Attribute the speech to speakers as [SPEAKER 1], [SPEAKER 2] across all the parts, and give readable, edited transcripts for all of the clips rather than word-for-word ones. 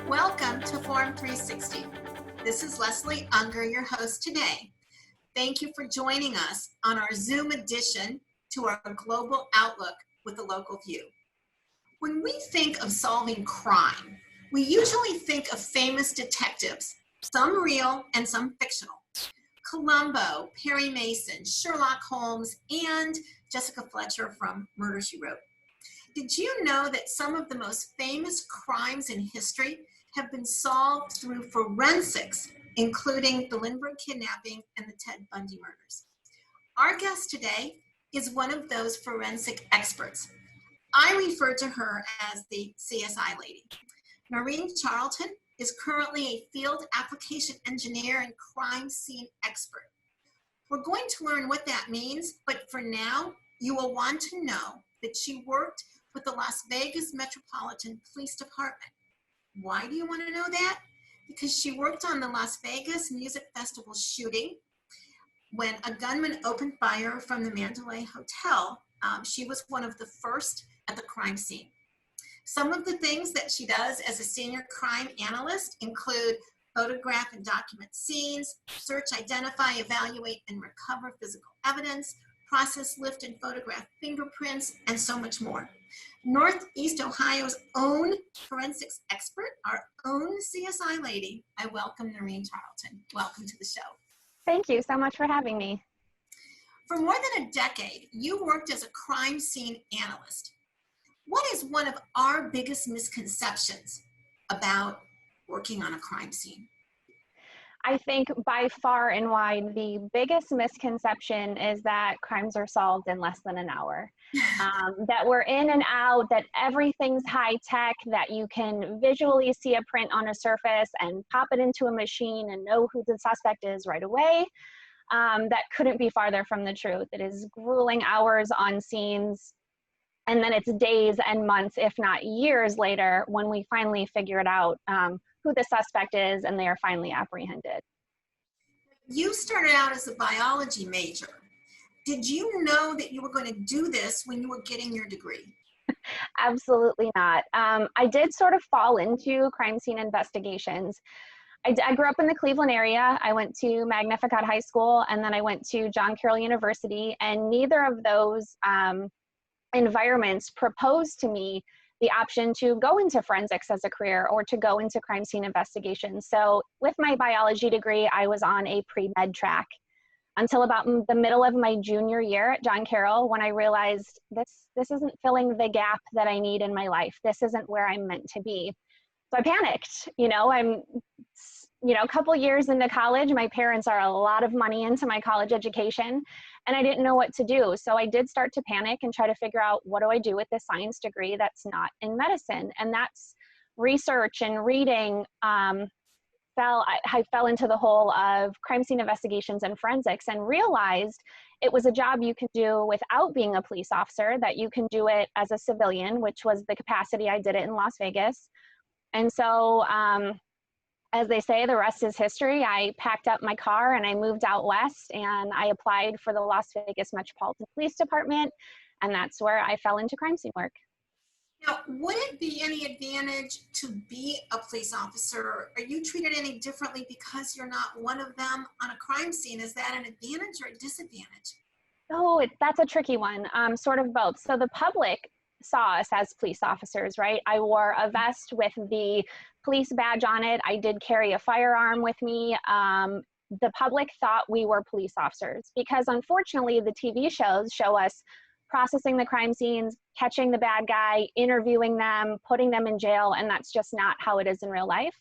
[SPEAKER 1] Welcome to Forum 360. This is Leslie Ungar, your host today. Thank you for joining us on our Zoom edition to our global outlook with a local view. When we think of solving crime, we usually think of famous detectives, some real and some fictional. Columbo, Perry Mason, Sherlock Holmes, and Jessica Fletcher from Murder, She Wrote. Did you know that some of the most famous crimes in history have been solved through forensics, including the Lindbergh kidnapping and the Ted Bundy murders? Our guest today is one of those forensic experts. I refer to her as the CSI lady. Noreen Charlton is currently a field application engineer and crime scene expert. We're going to learn what that means, but for now, you will want to know that she worked with the Las Vegas Metropolitan Police Department. Why do you want to know that? Because she worked on the Las Vegas Music Festival shooting. When a gunman opened fire from the Mandalay Hotel, she was one of the first at the crime scene. Some of the things that she does as a senior crime analyst include photograph and document scenes, search, identify, evaluate, and recover physical evidence, process, lift, and photograph fingerprints, and so much more. Northeast Ohio's own forensics expert, our own CSI lady, I welcome Noreen Charlton. Welcome to the show.
[SPEAKER 2] Thank you so much for having me.
[SPEAKER 1] For more than a decade, you worked as a crime scene analyst. What is one of our biggest misconceptions about working on a crime scene?
[SPEAKER 2] I think by far and wide, the biggest misconception is that crimes are solved in less than an hour. That we're in and out, that everything's high tech, that you can visually see a print on a surface and pop it into a machine and know who the suspect is right away. That couldn't be farther from the truth. It is grueling hours on scenes, and then it's days and months, if not years later, when we finally figure it out, who the suspect is, and they are finally apprehended.
[SPEAKER 1] You started out as a biology major. Did you know that you were going to do this when you were getting your degree?
[SPEAKER 2] Absolutely not. I did sort of fall into crime scene investigations. I grew up in the Cleveland area. I went to Magnificat High School, and then I went to John Carroll University, and neither of those environments proposed to me the option to go into forensics as a career or to go into crime scene investigations. So with my biology degree, I was on a pre-med track until about the middle of my junior year at John Carroll, when I realized this isn't filling the gap that I need in my life. This isn't where I'm meant to be. So I panicked. I'm a couple years into college. My parents are a lot of money into my college education, and I didn't know what to do. So I did start to panic and try to figure out, what do I do with this science degree that's not in medicine? And that's research and reading. I fell into the hole of crime scene investigations and forensics, and realized it was a job you can do without being a police officer, that you can do it as a civilian, which was the capacity I did it in Las Vegas. And so, as they say, the rest is history. I packed up my car and I moved out west, and I applied for the Las Vegas Metropolitan Police Department, and that's where I fell into crime scene work.
[SPEAKER 1] Now, would it be any advantage to be a police officer? Are you treated any differently because you're not one of them on a crime scene? Is that an advantage or a disadvantage?
[SPEAKER 2] Oh, that's a tricky one. Sort of both. So the public saw us as police officers, right? I wore a vest with the police badge on it. I did carry a firearm with me. The public thought we were police officers because, unfortunately, the TV shows show us processing the crime scenes, catching the bad guy, interviewing them, putting them in jail, and that's just not how it is in real life.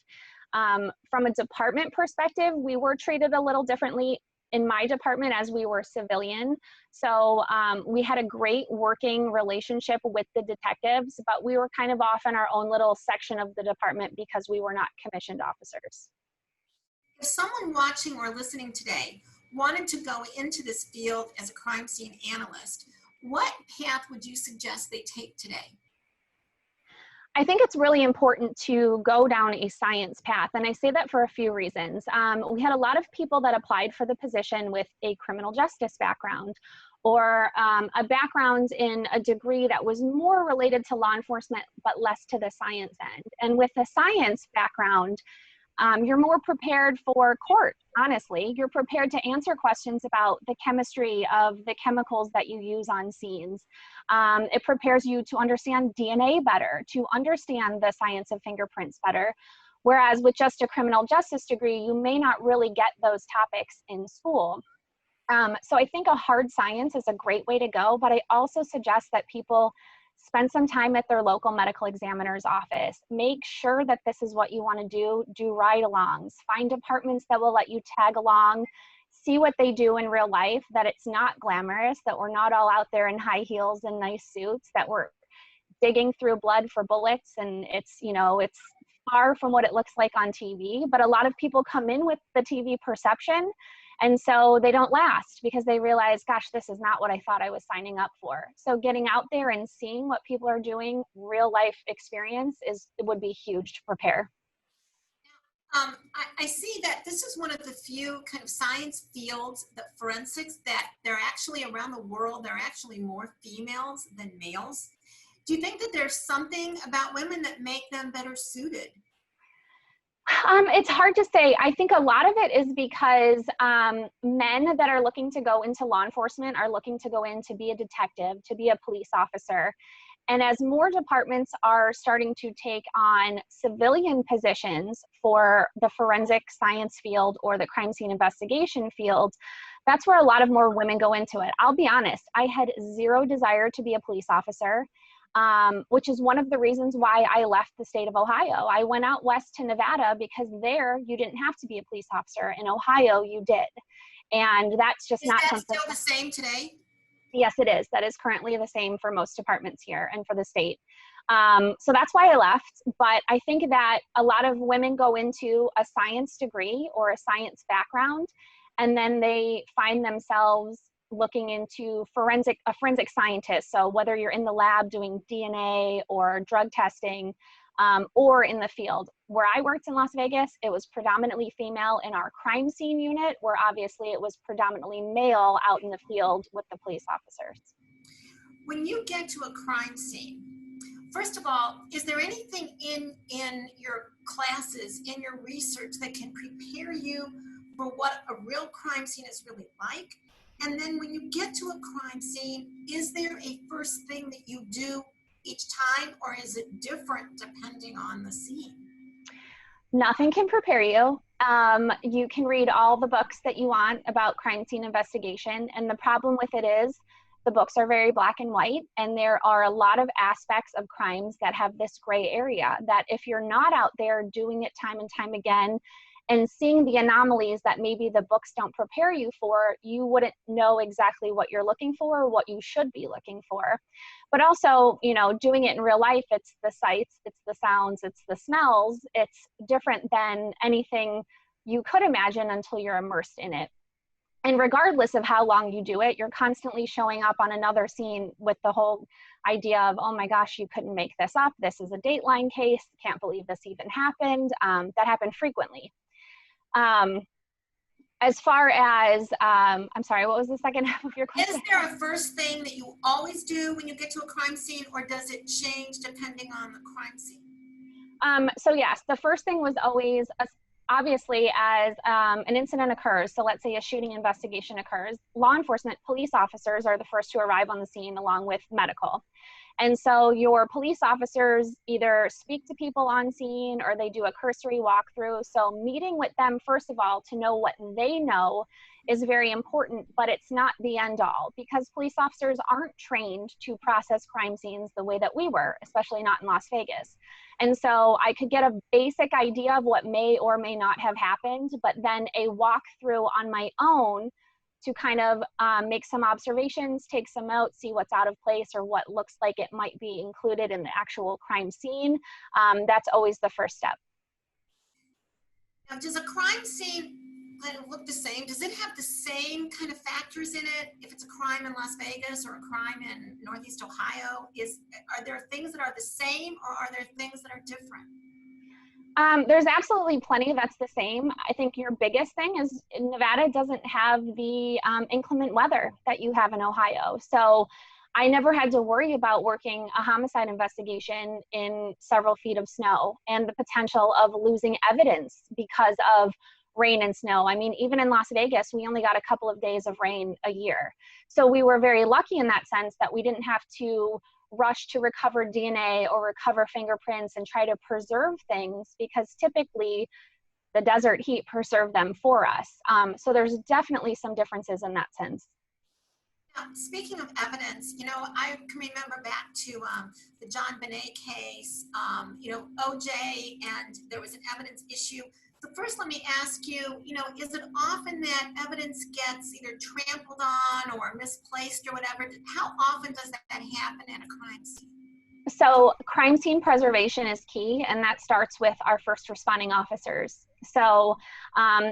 [SPEAKER 2] From a department perspective, we were treated a little differently in my department as we were civilian. So we had a great working relationship with the detectives, but we were kind of off in our own little section of the department because we were not commissioned officers.
[SPEAKER 1] If someone watching or listening today wanted to go into this field as a crime scene analyst, what path would you suggest they take today?
[SPEAKER 2] I think it's really important to go down a science path, and I say that for a few reasons. We had a lot of people that applied for the position with a criminal justice background or a background in a degree that was more related to law enforcement but less to the science end. And with a science background, you're more prepared for court, honestly. You're prepared to answer questions about the chemistry of the chemicals that you use on scenes. It prepares you to understand DNA better, to understand the science of fingerprints better. Whereas with just a criminal justice degree, you may not really get those topics in school. So I think a hard science is a great way to go, but I also suggest that people spend some time at their local medical examiner's office. Make sure that this is what you want to do ride-alongs. Find departments that will let you tag along, see what they do in real life, that it's not glamorous, that we're not all out there in high heels and nice suits, that we're digging through blood for bullets, and it's, you know, it's far from what it looks like on TV. But a lot of people come in with the TV perception, and so they don't last because they realize, gosh, this is not what I thought I was signing up for. So getting out there and seeing what people are doing, real life experience, would be huge to prepare.
[SPEAKER 1] I see that this is one of the few kind of science fields, the forensics, that they're actually around the world, there are actually more females than males. Do you think that there's something about women that make them better suited?
[SPEAKER 2] It's hard to say. I think a lot of it is because men that are looking to go into law enforcement are looking to go in to be a detective, to be a police officer. And as more departments are starting to take on civilian positions for the forensic science field or the crime scene investigation field, that's where a lot of more women go into it. I'll be honest, I had zero desire to be a police officer. Which is one of the reasons why I left the state of Ohio. I went out west to Nevada because there you didn't have to be a police officer. In Ohio, you did. And that's just not something.
[SPEAKER 1] Is that still the same today?
[SPEAKER 2] Yes, it is. That is currently the same for most departments here and for the state. So that's why I left. But I think that a lot of women go into a science degree or a science background, and then they find themselves looking into a forensic scientist. So whether you're in the lab doing DNA or drug testing, or in the field. Where I worked in Las Vegas, it was predominantly female in our crime scene unit, where obviously it was predominantly male out in the field with the police officers.
[SPEAKER 1] When you get to a crime scene, first of all, is there anything in your classes, in your research, that can prepare you for what a real crime scene is really like? And then when you get to a crime scene, is there a first thing that you do each time, or is it different depending on the scene?
[SPEAKER 2] Nothing can prepare you. You can read all the books that you want about crime scene investigation, and the problem with it is the books are very black and white, and there are a lot of aspects of crimes that have this gray area that if you're not out there doing it time and time again and seeing the anomalies that maybe the books don't prepare you for, you wouldn't know exactly what you're looking for or what you should be looking for. But also, you know, doing it in real life, it's the sights, it's the sounds, it's the smells. It's different than anything you could imagine until you're immersed in it. And regardless of how long you do it, you're constantly showing up on another scene with the whole idea of, oh my gosh, you couldn't make this up. This is a Dateline case. Can't believe this even happened. That happened frequently. As far as, I'm sorry, what was the second half of your question?
[SPEAKER 1] Is there a first thing that you always do when you get to a crime scene, or does it change depending on the crime scene?
[SPEAKER 2] So yes, the first thing was always, obviously, as an incident occurs, so let's say a shooting investigation occurs, law enforcement, police officers are the first to arrive on the scene along with medical. And so your police officers either speak to people on scene or they do a cursory walkthrough. So meeting with them, first of all, to know what they know is very important, but it's not the end all, because police officers aren't trained to process crime scenes the way that we were, especially not in Las Vegas. And so I could get a basic idea of what may or may not have happened, but then a walkthrough on my own to kind of make some observations, take some notes, see what's out of place or what looks like it might be included in the actual crime scene. That's always the first step.
[SPEAKER 1] Now, does a crime scene kind of look the same? Does it have the same kind of factors in it? If it's a crime in Las Vegas or a crime in Northeast Ohio, are there things that are the same, or are there things that are different?
[SPEAKER 2] There's absolutely plenty that's the same. I think your biggest thing is Nevada doesn't have the inclement weather that you have in Ohio. So I never had to worry about working a homicide investigation in several feet of snow and the potential of losing evidence because of rain and snow. I mean, even in Las Vegas, we only got a couple of days of rain a year. So we were very lucky in that sense that we didn't have to rush to recover DNA or recover fingerprints and try to preserve things, because typically the desert heat preserved them for us. So there's definitely some differences in that sense.
[SPEAKER 1] Now, speaking of evidence, I can remember back to the John Bonet case, OJ, and there was an evidence issue. So first, let me ask you, is it often that evidence gets either trampled on or misplaced or whatever? How often does that happen at a crime scene?
[SPEAKER 2] So crime scene preservation is key, and that starts with our first responding officers. So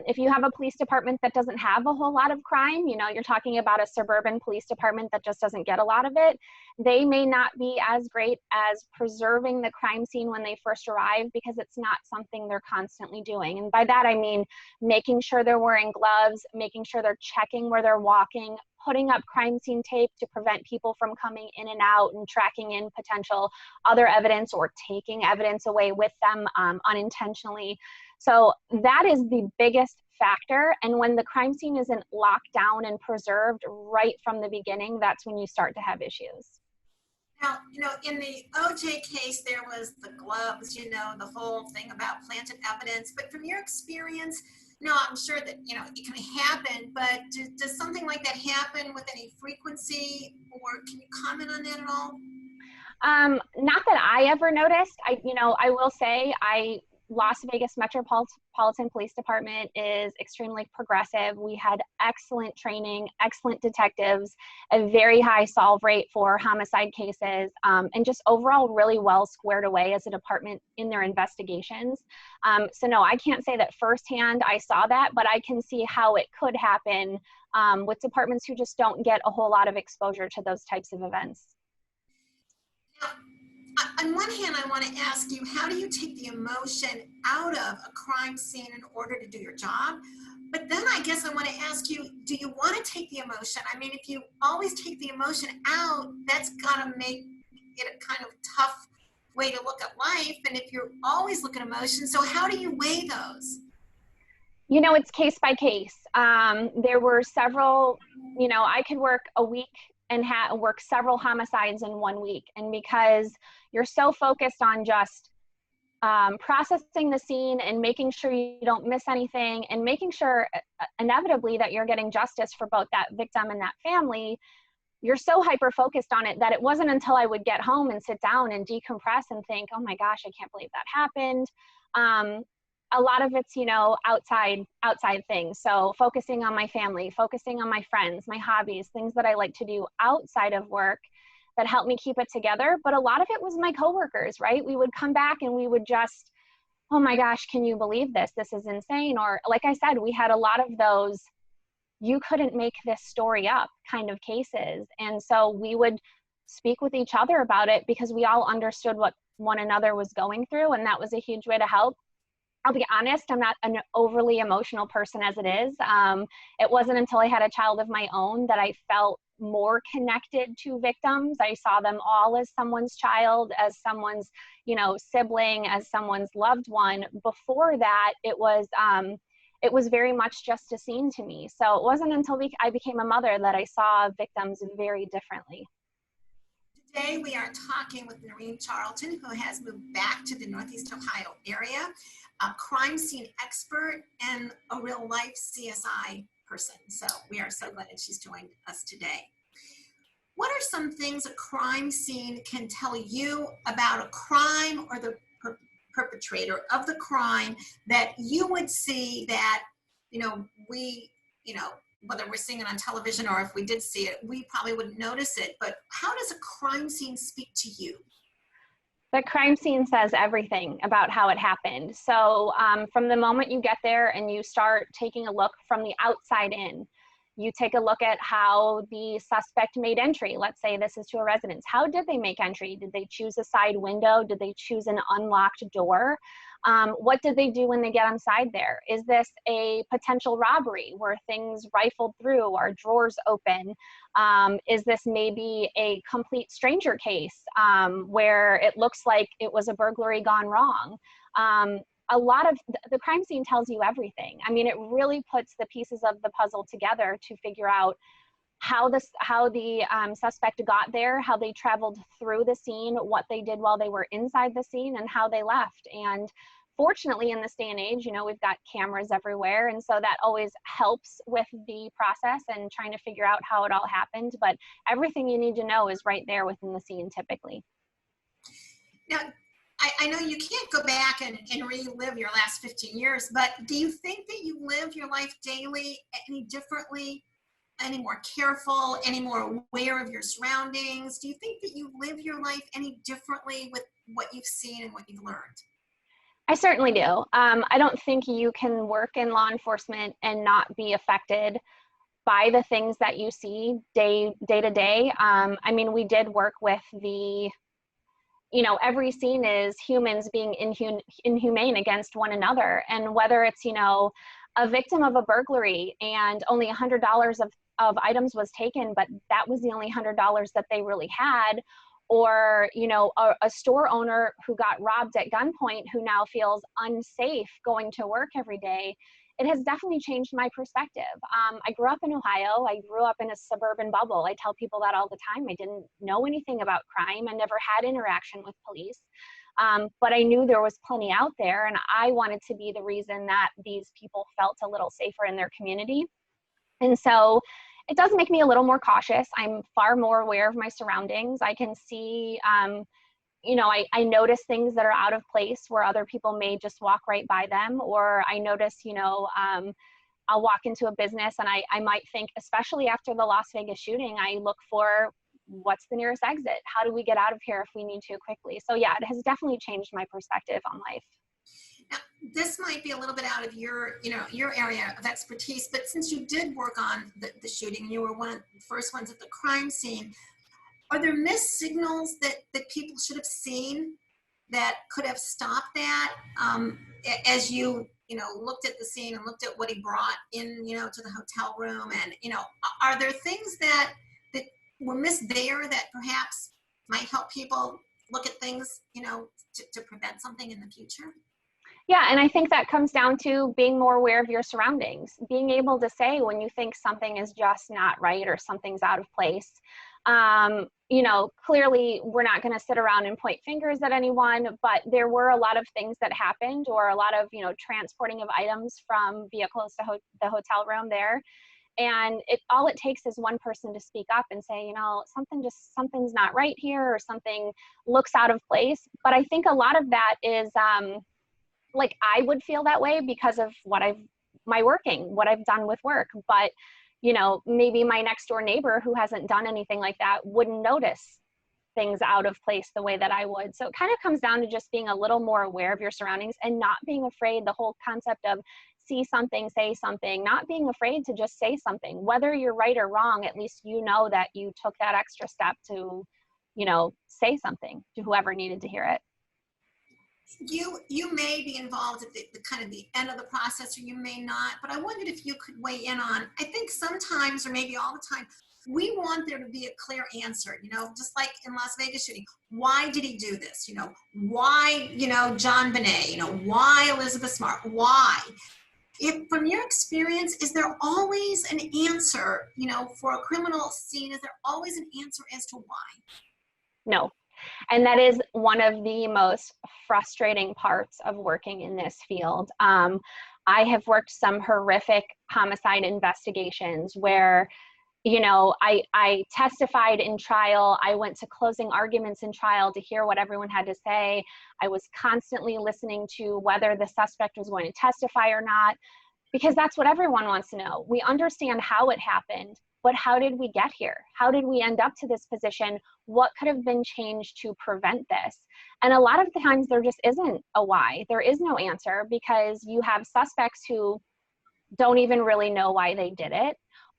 [SPEAKER 2] if you have a police department that doesn't have a whole lot of crime, you're talking about a suburban police department that just doesn't get a lot of it, they may not be as great as preserving the crime scene when they first arrive, because it's not something they're constantly doing. And by that, I mean making sure they're wearing gloves, making sure they're checking where they're walking, putting up crime scene tape to prevent people from coming in and out and tracking in potential other evidence or taking evidence away with them unintentionally. So that is the biggest factor. And when the crime scene isn't locked down and preserved right from the beginning, that's when you start to have issues.
[SPEAKER 1] Now, in the OJ case, there was the gloves, the whole thing about planted evidence. But from your experience, I'm sure that, it can happen, but does something like that happen with any frequency, or can you comment on that at all?
[SPEAKER 2] Not that I ever noticed. I will say Las Vegas Metropolitan Police Department is extremely progressive. We had excellent training, excellent detectives, a very high solve rate for homicide cases, and just overall really well squared away as a department in their investigations. So no, I can't say that firsthand I saw that, but I can see how it could happen with departments who just don't get a whole lot of exposure to those types of events.
[SPEAKER 1] Now, on one hand, I want to ask you, how do you take the emotion out of a crime scene in order to do your job? But then I guess I want to ask you, do you want to take the emotion? I mean, if you always take the emotion out, that's got to make it a kind of tough way to look at life. And if you're always looking at emotions, so how do you weigh those?
[SPEAKER 2] It's case by case. There were several, I could work a week and work several homicides in 1 week. And because you're so focused on just processing the scene and making sure you don't miss anything and making sure inevitably that you're getting justice for both that victim and that family, you're so hyper focused on it that it wasn't until I would get home and sit down and decompress and think, oh my gosh, I can't believe that happened. A lot of it's, outside things. So focusing on my family, focusing on my friends, my hobbies, things that I like to do outside of work that help me keep it together. But a lot of it was my coworkers, right? We would come back and we would just, oh my gosh, can you believe this? This is insane. Or like I said, we had a lot of those, you couldn't make this story up kind of cases. And so we would speak with each other about it because we all understood what one another was going through. And that was a huge way to help. I'll be honest, I'm not an overly emotional person as it is. It wasn't until I had a child of my own that I felt more connected to victims. I saw them all as someone's child, as someone's, sibling, as someone's loved one. Before that, it was very much just a scene to me. So it wasn't until I became a mother that I saw victims very differently.
[SPEAKER 1] Today, we are talking with Noreen Charlton, who has moved back to the Northeast Ohio area, a crime scene expert and a real life CSI person. So we are so glad that she's joined us today. What are some things a crime scene can tell you about a crime or the perpetrator of the crime that you would see that, whether we're seeing it on television or if we did see it, we probably wouldn't notice it. But how does a crime scene speak to you?
[SPEAKER 2] The crime scene says everything about how it happened. So from the moment you get there and you start taking a look from the outside in, you take a look at how the suspect made entry. Let's say this is to a residence. How did they make entry? Did they choose a side window? Did they choose an unlocked door? What did they do when they get inside there? Is this a potential robbery where things rifled through, are drawers open? Is this maybe a complete stranger case where it looks like it was a burglary gone wrong? A lot of the crime scene tells you everything. I mean, it really puts the pieces of the puzzle together to figure out how the suspect got there, how they traveled through the scene, what they did while they were inside the scene, and how they left. And fortunately, in this day and age, you know, we've got cameras everywhere, and so that always helps with the process and trying to figure out how it all happened. But everything you need to know is right there within the scene, typically.
[SPEAKER 1] Now, I know you can't go back and relive your last 15 years, but do you think that you live your life daily any differently, any more careful, any more aware of your surroundings? Do you think that you live your life any differently with what you've seen and what you've learned?
[SPEAKER 2] I certainly do. I don't think you can work in law enforcement and not be affected by the things that you see day to day. I mean, we did work with every scene is humans being inhumane against one another. And whether it's, a victim of a burglary and only $100 of items was taken, but that was the only $100 that they really had, or, a store owner who got robbed at gunpoint who now feels unsafe going to work every day, it has definitely changed my perspective. I grew up in Ohio. I grew up in a suburban bubble. I tell people that all the time. I didn't know anything about crime. I never had interaction with police. But I knew there was plenty out there, and I wanted to be the reason that these people felt a little safer in their community. And so it does make me a little more cautious. I'm far more aware of my surroundings. I can see, I notice things that are out of place where other people may just walk right by them, or I notice, I'll walk into a business and I might think, especially after the Las Vegas shooting, I look for what's the nearest exit? How do we get out of here if we need to quickly? So yeah, it has definitely changed my perspective on life.
[SPEAKER 1] Now, this might be a little bit out of your area of expertise, but since you did work on the shooting, you were one of the first ones at the crime scene, are there missed signals that people should have seen that could have stopped that as you looked at the scene and looked at what he brought in, to the hotel room? And, are there things that were missed there that perhaps might help people look at things, to prevent something in the future?
[SPEAKER 2] Yeah, and I think that comes down to being more aware of your surroundings, being able to say when you think something is just not right or something's out of place. Clearly we're not going to sit around and point fingers at anyone, but there were a lot of things that happened, or a lot of, transporting of items from vehicles to the hotel room there. And all it takes is one person to speak up and say, something's not right here, or something looks out of place. But I think a lot of that is, I would feel that way because of what I've done with work. But, maybe my next door neighbor who hasn't done anything like that wouldn't notice things out of place the way that I would. So it kind of comes down to just being a little more aware of your surroundings and not being afraid. The whole concept of see something, say something, not being afraid to just say something, whether you're right or wrong, at least that you took that extra step to, say something to whoever needed to hear it.
[SPEAKER 1] You may be involved at the kind of the end of the process, or you may not, but I wondered if you could weigh in on, I think sometimes, or maybe all the time, we want there to be a clear answer, just like in Las Vegas shooting. Why did he do this? Why, John Bonet, why Elizabeth Smart? Why? If from your experience, is there always an answer, for a criminal scene? Is there always an answer as to why?
[SPEAKER 2] No. And that is one of the most frustrating parts of working in this field. I have worked some horrific homicide investigations where, I testified in trial. I went to closing arguments in trial to hear what everyone had to say. I was constantly listening to whether the suspect was going to testify or not. because that's what everyone wants to know. We understand how it happened, but how did we get here? How did we end up to this position? What could have been changed to prevent this? And a lot of the times there just isn't a why. There is no answer, because you have suspects who don't even really know why they did it,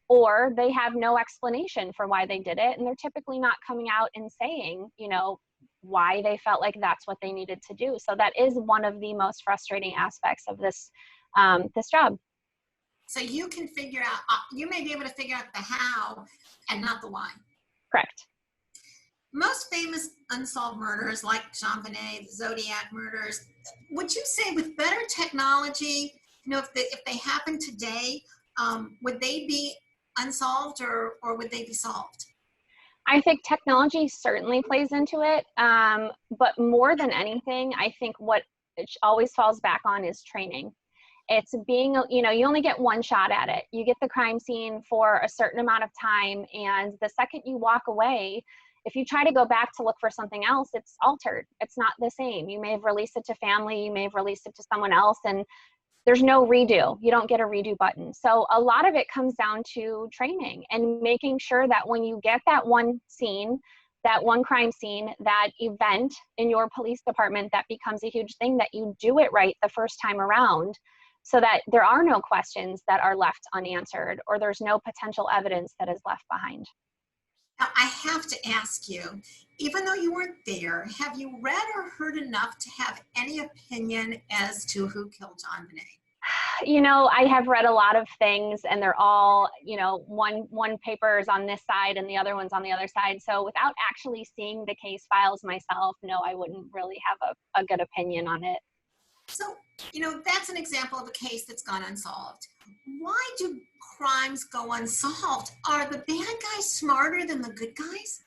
[SPEAKER 2] or they have no explanation for why they did it. And they're typically not coming out and saying, you know, why they felt like that's what they needed to do. So that is one of the most frustrating aspects of this, this job.
[SPEAKER 1] So you can figure out, you may be able to figure out the how and not the why.
[SPEAKER 2] Correct.
[SPEAKER 1] Most famous unsolved murders, like Jean Bonnet, the Zodiac murders, would you say with better technology, you know, if they happen today, would they be unsolved, or would they be solved?
[SPEAKER 2] I think technology certainly plays into it, but more than anything, I think what it always falls back on is training. It's being, you know, you only get one shot at it. You get the crime scene for a certain amount of time, and the second you walk away, if you try to go back to look for something else, it's altered. It's not the same. You may have released it to family, you may have released it to someone else, and there's no redo. You don't get a redo button. So a lot of it comes down to training and making sure that when you get that one scene, that one crime scene, that event in your police department that becomes a huge thing, that you do it right the first time around, so that there are no questions that are left unanswered, or there's no potential evidence that is left behind.
[SPEAKER 1] Now, I have to ask you, even though you weren't there, have you read or heard enough to have any opinion as to who killed John Bonet?
[SPEAKER 2] You know, I have read a lot of things, and they're all, you know, one paper is on this side and the other one's on the other side. So without actually seeing the case files myself, no, I wouldn't really have a good opinion on it.
[SPEAKER 1] So, you know, that's an example of a case that's gone unsolved. Why do crimes go unsolved? Are the bad guys smarter than the good guys?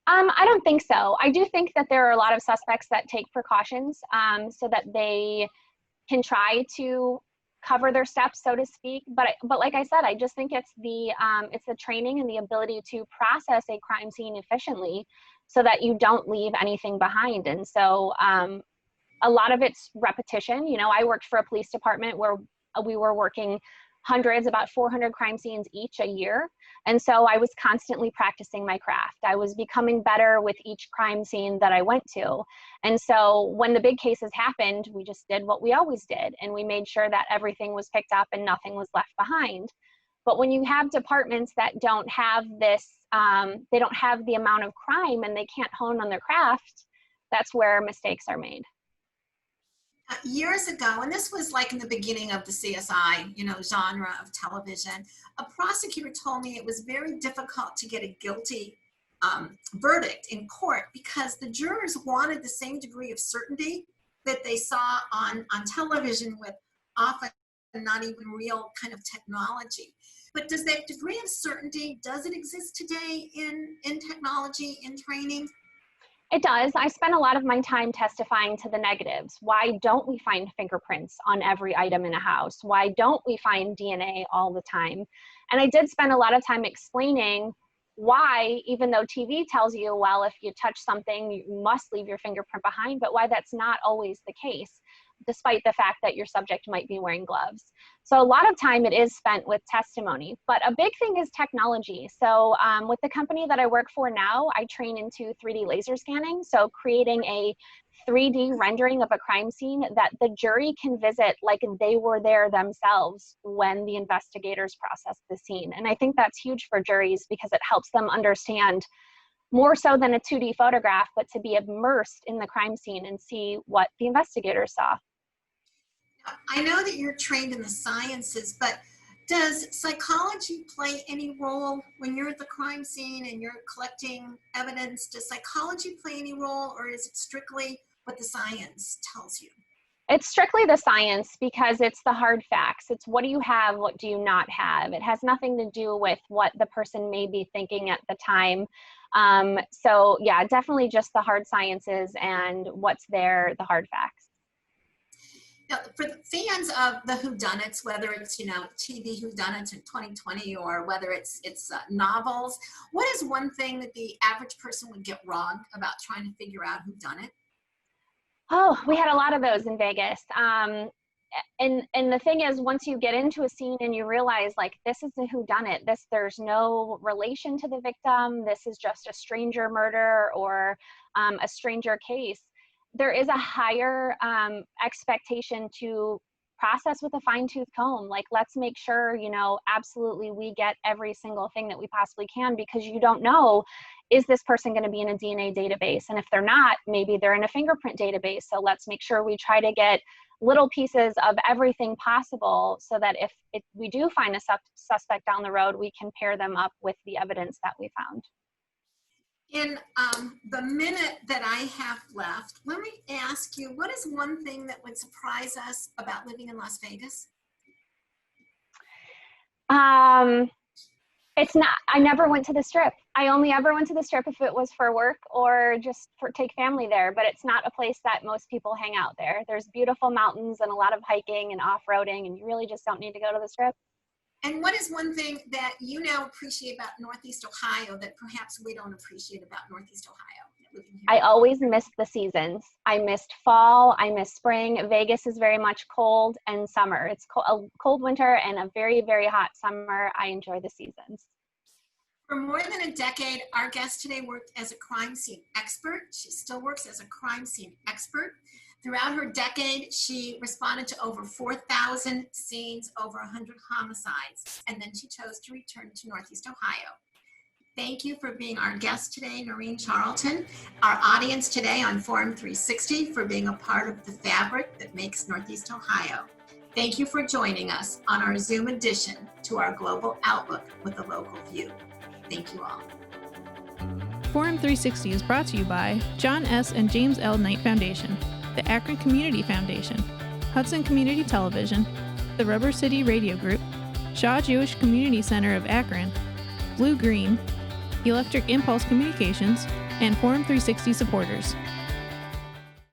[SPEAKER 2] I don't think so. I do think that there are a lot of suspects that take precautions, so that they can try to cover their steps, so to speak. But like I said, I just think it's the training and the ability to process a crime scene efficiently, so that you don't leave anything behind. And so a lot of it's repetition. You know, I worked for a police department where we were working hundreds, about 400 crime scenes each a year. And so I was constantly practicing my craft. I was becoming better with each crime scene that I went to. And so when the big cases happened, we just did what we always did. And we made sure that everything was picked up and nothing was left behind. But when you have departments that don't have this, they don't have the amount of crime, and they can't hone on their craft, that's where mistakes are made.
[SPEAKER 1] Years ago, and this was like in the beginning of the CSI, you know, genre of television, a prosecutor told me it was very difficult to get a guilty verdict in court because the jurors wanted the same degree of certainty that they saw on television, with often not even real kind of technology. But does that degree of certainty, does it exist today in technology, in training?
[SPEAKER 2] It does. I spend a lot of my time testifying to the negatives. Why don't we find fingerprints on every item in a house? Why don't we find DNA all the time? And I did spend a lot of time explaining why, even though TV tells you, well, if you touch something, you must leave your fingerprint behind, but why that's not always the case, despite the fact that your subject might be wearing gloves. So a lot of time it is spent with testimony, but a big thing is technology. So with the company that I work for now, I train into 3D laser scanning. So creating a 3D rendering of a crime scene that the jury can visit like they were there themselves when the investigators processed the scene. And I think that's huge for juries because it helps them understand more so than a 2D photograph, but to be immersed in the crime scene and see what the investigators saw.
[SPEAKER 1] I know that you're trained in the sciences, but does psychology play any role when you're at the crime scene and you're collecting evidence? Does psychology play any role, or is it strictly what the science tells you?
[SPEAKER 2] It's strictly the science because it's the hard facts. It's what do you have, what do you not have? It has nothing to do with what the person may be thinking at the time. So yeah, definitely just the hard sciences and what's there, the hard facts.
[SPEAKER 1] Now, for the fans of the whodunits, whether it's, you know, TV whodunits in 2020 or whether it's novels, what is one thing that the average person would get wrong about trying to figure out who done it?
[SPEAKER 2] Oh, we had a lot of those in Vegas. and the thing is, once you get into a scene and you realize like this is a whodunit, there's no relation to the victim, this is just a stranger murder or a stranger case, there is a higher expectation to process with a fine-tooth comb. Like, let's make sure, absolutely we get every single thing that we possibly can, because you don't know, is this person going to be in a DNA database? And if they're not, maybe they're in a fingerprint database. So let's make sure we try to get little pieces of everything possible so that if we do find a suspect down the road, we can pair them up with the evidence that we found.
[SPEAKER 1] In the minute that I have left, let me ask you, what is one thing that would surprise us about living in Las Vegas?
[SPEAKER 2] It's not, I never went to the Strip. I only ever went to the Strip if it was for work or just take family there, but it's not a place that most people hang out there. There's beautiful mountains and a lot of hiking and off-roading, and you really just don't need to go to the Strip.
[SPEAKER 1] And what is one thing that you now appreciate about Northeast Ohio that perhaps we don't appreciate about Northeast Ohio?
[SPEAKER 2] I always missed the seasons. I missed fall, I missed spring. Vegas is very much cold and summer. It's a cold winter and a very, very hot summer. I enjoy the seasons.
[SPEAKER 1] For more than a decade, our guest today worked as a crime scene expert. She still works as a crime scene expert. Throughout her decade, she responded to over 4,000 scenes, over 100 homicides, and then she chose to return to Northeast Ohio. Thank you for being our guest today, Noreen Charlton, our audience today on Forum 360 for being a part of the fabric that makes Northeast Ohio. Thank you for joining us on our Zoom edition to our global outlook with a local view. Thank you all.
[SPEAKER 3] Forum 360 is brought to you by John S. and James L. Knight Foundation, the Akron Community Foundation, Hudson Community Television, the Rubber City Radio Group, Shaw Jewish Community Center of Akron, Blue Green, Electric Impulse Communications, and Forum 360 supporters.